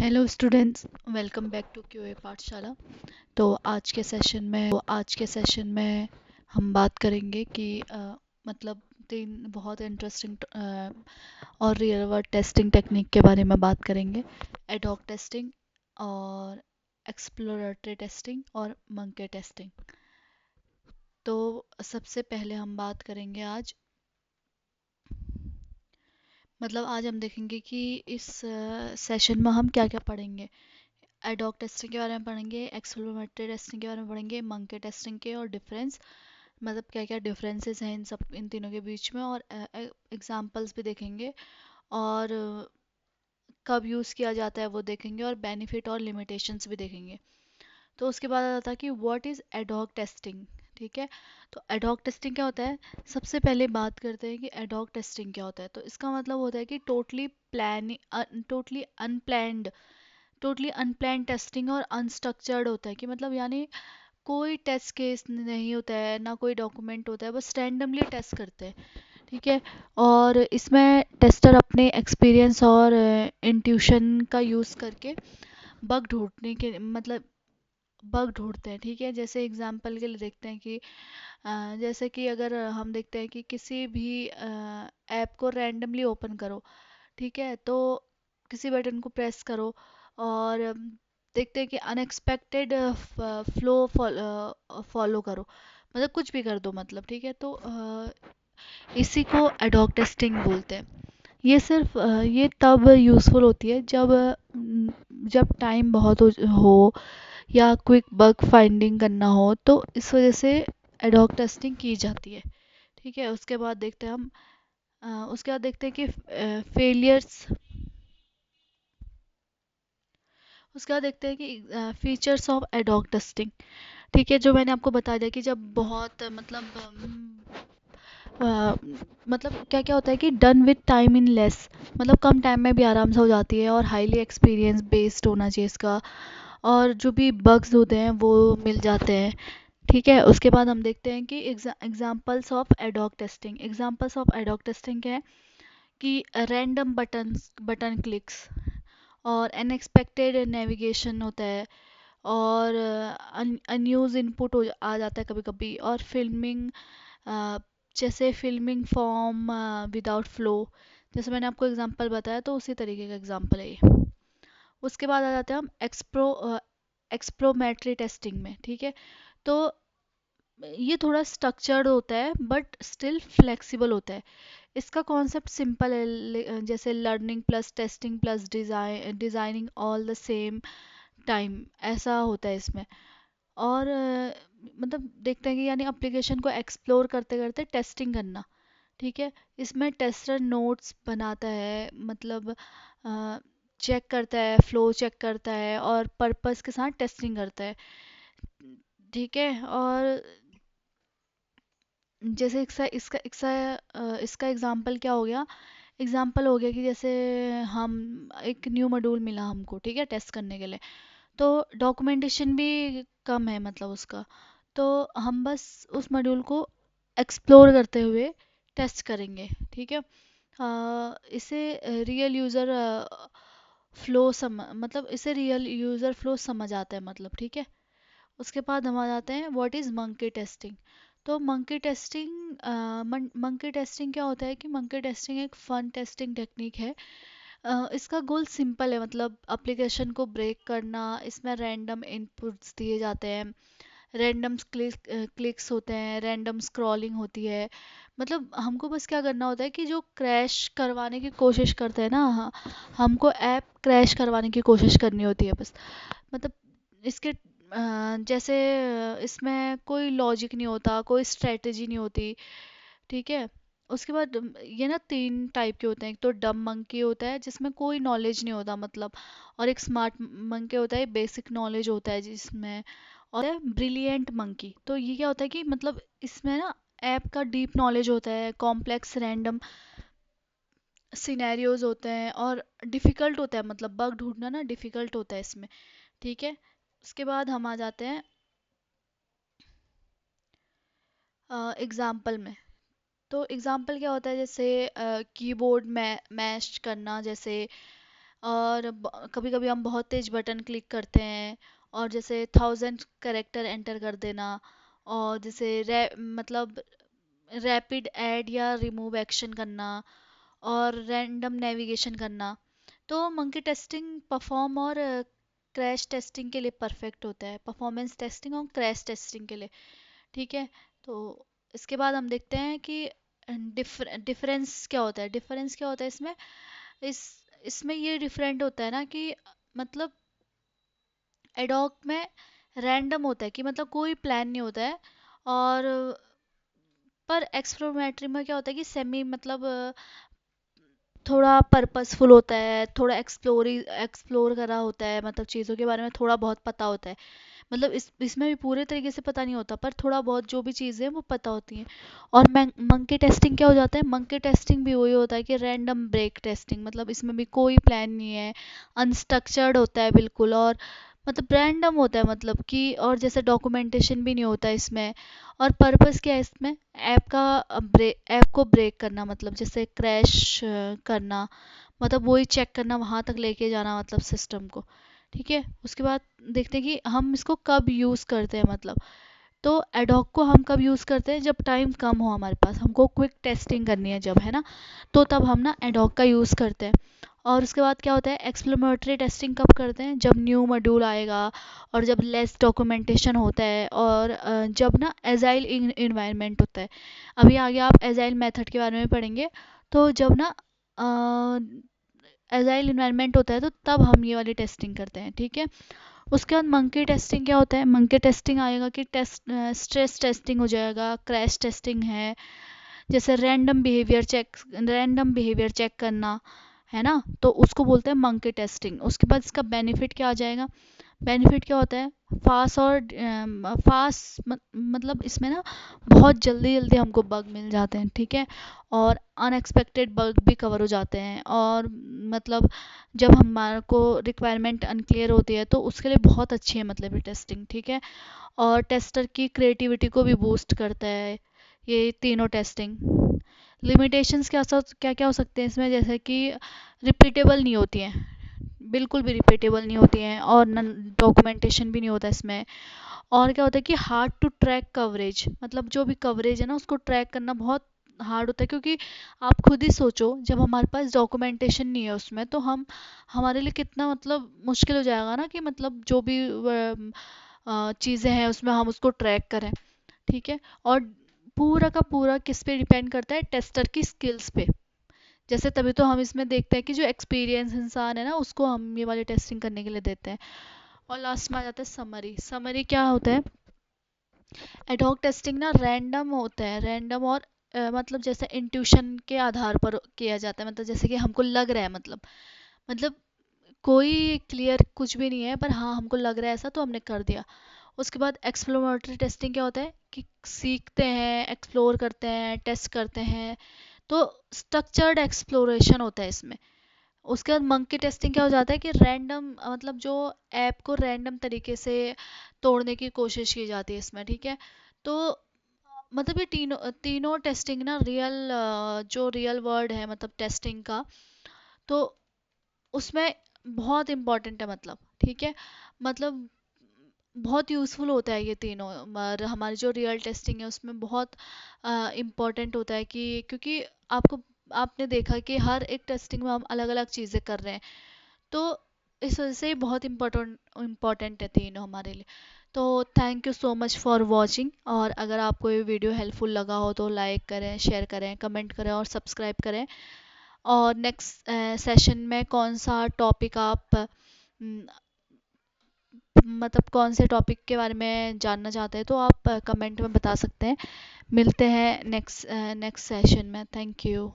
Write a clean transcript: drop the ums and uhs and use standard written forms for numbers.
Hello students, welcome back to QA Pathshala. तो आज के सेशन में हम बात करेंगे कि मतलब तीन बहुत इंटरेस्टिंग और रियल वर्ल्ड टेस्टिंग टेक्निक के बारे में बात करेंगे। एडहॉक टेस्टिंग और एक्सप्लोरेटरी टेस्टिंग और मंके टेस्टिंग। तो सबसे पहले हम बात करेंगे आज हम देखेंगे कि इस सेशन में हम क्या क्या पढ़ेंगे। एडॉक टेस्टिंग के बारे में पढ़ेंगे, एक्सेलरोमीटर टेस्टिंग के बारे में पढ़ेंगे, मंके टेस्टिंग के और डिफरेंस मतलब क्या क्या डिफरेंसेस हैं इन तीनों के बीच में, और एग्जांपल्स भी देखेंगे, और कब यूज़ किया जाता है वो देखेंगे, और बेनिफिट और लिमिटेशंस भी देखेंगे। तो उसके बाद आता है कि व्हाट इज़ एडॉक टेस्टिंग। ठीक है, तो एडॉक टेस्टिंग क्या होता है। सबसे पहले बात करते हैं कि एडॉक टेस्टिंग क्या होता है। तो इसका मतलब होता है कि टोटली अनप्लान टेस्टिंग और अनस्ट्रक्चर्ड होता है, कि मतलब यानी कोई टेस्ट केस नहीं होता है, ना कोई डॉक्यूमेंट होता है, बस रैंडमली टेस्ट करते हैं। ठीक है, और इसमें टेस्टर अपने एक्सपीरियंस और इंट्यूशन का यूज़ करके बग ढूंढने के मतलब बग ढूंढते हैं। ठीक है, जैसे एग्जांपल के लिए देखते हैं कि जैसे कि अगर हम देखते हैं कि किसी भी ऐप को रैंडमली ओपन करो। ठीक है, तो किसी बटन को प्रेस करो और देखते हैं कि अनएक्सपेक्टेड फ्लो फॉलो करो, मतलब कुछ भी कर दो मतलब। ठीक है, तो इसी को एडॉक टेस्टिंग बोलते हैं। ये तब यूज़फुल होती है जब टाइम बहुत हो या क्विक बग फाइंडिंग करना हो, तो इस वजह से एडॉक टेस्टिंग की जाती है। ठीक है, उसके बाद देखते हैं कि फेलियर्स उसके बाद देखते हैं कि फीचर्स ऑफ एडॉक टेस्टिंग। ठीक है, जो मैंने आपको बता दिया कि जब बहुत मतलब क्या क्या होता है कि done with time in less, मतलब कम टाइम में भी आराम से हो जाती है, और हाईली एक्सपीरियंस बेस्ड होना चाहिए इसका, और जो भी बग्स होते हैं वो मिल जाते हैं। ठीक है, उसके बाद हम देखते हैं कि एग्जांपल्स ऑफ एडॉक टेस्टिंग क्या है, कि रैंडम बटन क्लिक्स, और अनएक्सपेक्टेड नेविगेशन होता है, और अनयूज इनपुट आ जाता है कभी कभी, और जैसे फिल्मिंग फॉर्म विदाउट फ्लो, जैसे मैंने आपको एग्जांपल बताया, तो उसी तरीके का एग्जांपल है ये। उसके बाद आ जाते हैं हम एक्सप्रोमेट्री टेस्टिंग में। ठीक है, तो ये थोड़ा स्ट्रक्चर्ड होता है बट स्टिल फ्लेक्सिबल होता है। इसका कॉन्सेप्ट सिंपल है, जैसे learning plus testing plus designing all the same time, ऐसा होता है इसमें। और मतलब देखते हैं कि यानी एप्लीकेशन को एक्सप्लोर करते करते टेस्टिंग करना। ठीक है, इसमें टेस्टर नोट्स बनाता है, मतलब चेक करता है, फ्लो चेक करता है, और पर्पस के साथ टेस्टिंग करता है। ठीक है, और जैसे इसका एग्जांपल क्या हो गया। एग्जांपल हो गया कि जैसे हम एक न्यू मॉड्यूल मिला हमको, ठीक है, टेस्ट करने के लिए। तो डॉक्यूमेंटेशन भी कम है मतलब उसका, तो हम बस उस मॉड्यूल को एक्सप्लोर करते हुए टेस्ट करेंगे। ठीक है, इसे रियल यूज़र फ्लो समझ आता है मतलब। ठीक है, उसके बाद हम आ जाते हैं व्हाट इज़ मंकी टेस्टिंग। तो मंकी टेस्टिंग क्या होता है कि मंकी टेस्टिंग एक फन टेस्टिंग टेक्निक है। इसका गोल सिंपल है, मतलब एप्लीकेशन को ब्रेक करना। इसमें रैंडम इनपुट्स दिए जाते हैं, रैंडम क्लिक्स होते हैं, रैंडम स्क्रॉलिंग होती है। मतलब हमको बस क्या करना होता है कि जो क्रैश करवाने की कोशिश करते हैं ना, हमको ऐप क्रैश करवाने की कोशिश करनी होती है बस। मतलब इसके जैसे इसमें कोई लॉजिक नहीं होता, कोई स्ट्रेटजी नहीं होती। ठीक है, उसके बाद ये ना तीन टाइप के होते हैं। एक तो डम मंकी होता है जिसमें कोई नॉलेज नहीं होता मतलब, और एक स्मार्ट मंकी होता है, बेसिक नॉलेज होता है जिसमें, और है ब्रिलियंट मंकी। तो ये क्या होता है कि मतलब इसमें ना ऐप का डीप नॉलेज होता है, कॉम्प्लेक्स रैंडम सिनेरियोज होते हैं, और डिफ़िकल्ट होता है, मतलब बग ढूंढना ना डिफ़िकल्ट होता है इसमें। ठीक है, उसके बाद हम आ जाते हैं एग्जाम्पल में। तो एग्जाम्पल क्या होता है, जैसे कीबोर्ड में मैश करना, जैसे और कभी कभी हम बहुत तेज बटन क्लिक करते हैं, और जैसे 1000 कैरेक्टर एंटर कर देना, और जैसे मतलब रैपिड ऐड या रिमूव एक्शन करना, और रैंडम नेविगेशन करना। तो मंकी टेस्टिंग परफॉर्म और क्रैश टेस्टिंग के लिए परफेक्ट होता है, परफॉर्मेंस टेस्टिंग और क्रैश टेस्टिंग के लिए। ठीक है। तो इसके बाद हम देखते हैं कि डिफरेंस क्या होता है। डिफरेंस क्या होता है इसमें, इस इसमें ये डिफरेंट होता है ना कि मतलब एडॉक में रैंडम होता है कि मतलब कोई प्लान नहीं होता है, और पर एक्सप्लोमेट्री में क्या होता है कि सेमी मतलब थोड़ा पर्पसफुल होता है, थोड़ा एक्सप्लोर करा होता है, मतलब चीज़ों के बारे में थोड़ा बहुत पता होता है। मतलब इसमें भी पूरे तरीके से पता नहीं होता, पर थोड़ा बहुत जो भी चीज़ें हैं वो पता होती हैं। और मंकी टेस्टिंग क्या हो जाता है, मंकी टेस्टिंग भी वही होता है कि रैंडम ब्रेक टेस्टिंग, मतलब इसमें भी कोई प्लान नहीं है, अनस्ट्रक्चर्ड होता है बिल्कुल, और मतलब रैंडम होता है, मतलब कि और जैसे डॉक्यूमेंटेशन भी नहीं होता है इसमें। और पर्पस क्या है इसमें, ऐप को ब्रेक करना, मतलब जैसे क्रैश करना, मतलब वही चेक करना, वहां तक लेके जाना मतलब सिस्टम को। ठीक है। उसके बाद देखते हैं कि हम इसको कब यूज़ करते हैं, मतलब तो एडॉक को हम कब यूज़ करते हैं, जब टाइम कम हो हमारे पास, हमको क्विक टेस्टिंग करनी है जब, है ना, तो तब हम ना एडॉक का यूज़ करते हैं। और उसके बाद क्या होता है, एक्सप्लोरेटरी टेस्टिंग कब करते हैं, जब न्यू मॉड्यूल आएगा, और जब लेस डॉक्यूमेंटेशन होता है, और जब ना एजाइल इन्वायरमेंट होता है। अभी आगे आप एजाइल मेथड के बारे में पढ़ेंगे। तो जब ना एजाइल इन्वायरमेंट होता है, तो तब हम ये वाली टेस्टिंग करते हैं। ठीक है। उसके बाद मंकी टेस्टिंग क्या होता है, मंकी टेस्टिंग आएगा कि स्ट्रेस टेस्टिंग हो जाएगा, क्रैश टेस्टिंग है, जैसे रैंडम बिहेवियर चेक करना, है ना, तो उसको बोलते हैं मंकी टेस्टिंग। उसके बाद इसका बेनिफिट क्या आ जाएगा, बेनिफिट क्या होता है, फास्ट और फास्ट मतलब इसमें ना बहुत जल्दी जल्दी हमको बग मिल जाते हैं। ठीक है। और अनएक्सपेक्टेड बग भी कवर हो जाते हैं, और मतलब जब हमारे को रिक्वायरमेंट अनक्लियर होती है तो उसके लिए बहुत अच्छी है मतलब ये टेस्टिंग। ठीक है। और टेस्टर की क्रिएटिविटी को भी बूस्ट करता है ये तीनों टेस्टिंग। लिमिटेशंस क्या क्या हो सकते हैं इसमें, जैसे कि रिपीटेबल नहीं होती हैं, बिल्कुल भी रिपीटेबल नहीं होती हैं, और डॉक्यूमेंटेशन भी नहीं होता इसमें। और क्या होता है कि हार्ड टू ट्रैक कवरेज, मतलब जो भी कवरेज है ना उसको ट्रैक करना बहुत हार्ड होता है, क्योंकि आप खुद ही सोचो जब हमारे पास डॉक्यूमेंटेशन नहीं है उसमें, तो हम हमारे लिए कितना मतलब मुश्किल हो जाएगा ना कि मतलब जो भी चीज़ें हैं उसमें हम उसको ट्रैक करें। ठीक है। और पूरा का पूरा किस पे डिपेंड करता है, टेस्टर की स्किल्स पे। जैसे तभी तो हम इसमें देखते हैं कि जो एक्सपीरियंस इंसान है ना उसको हम ये वाली टेस्टिंग करने के लिए देते हैं। और लास्ट में आ जाता है समरी। समरी क्या होता है, एडहॉक टेस्टिंग ना रैंडम होता है, रैंडम और मतलब जैसे इंट्यूशन के आधार पर किया जाता है, मतलब जैसे कि हमको लग रहा है, मतलब कोई क्लियर कुछ भी नहीं है, पर हाँ हमको लग रहा है ऐसा तो हमने कर दिया। उसके बाद एक्सप्लोरेटरी टेस्टिंग क्या होता है कि सीखते हैं, एक्सप्लोर करते हैं, टेस्ट करते हैं, तो स्ट्रक्चर्ड एक्सप्लोरेशन होता है इसमें। उसके बाद मंकी टेस्टिंग क्या हो जाता है कि रैंडम मतलब जो ऐप को रैंडम तरीके से तोड़ने की कोशिश की जाती है इसमें। ठीक है। तो मतलब ये तीनों तीनों टेस्टिंग ना जो रियल वर्ड है मतलब टेस्टिंग का, तो उसमें बहुत इम्पोर्टेंट है, मतलब ठीक है, मतलब बहुत यूज़फुल होता है ये तीनों। और हमारी जो रियल टेस्टिंग है उसमें बहुत इम्पोर्टेंट होता है कि क्योंकि आपने देखा कि हर एक टेस्टिंग में हम अलग अलग चीज़ें कर रहे हैं, तो इस वजह से बहुत इम्पोर्टेंट है तीनों हमारे लिए। तो thank you so much for watching, और अगर आपको ये वीडियो हेल्पफुल लगा हो तो लाइक करें, शेयर करें, कमेंट करें और सब्सक्राइब करें। और नेक्स्ट सेशन में कौन सा टॉपिक आप मतलब कौन से टॉपिक के बारे में जानना चाहते हैं तो आप कमेंट में बता सकते हैं। मिलते हैं नेक्स्ट सेशन में। Thank you.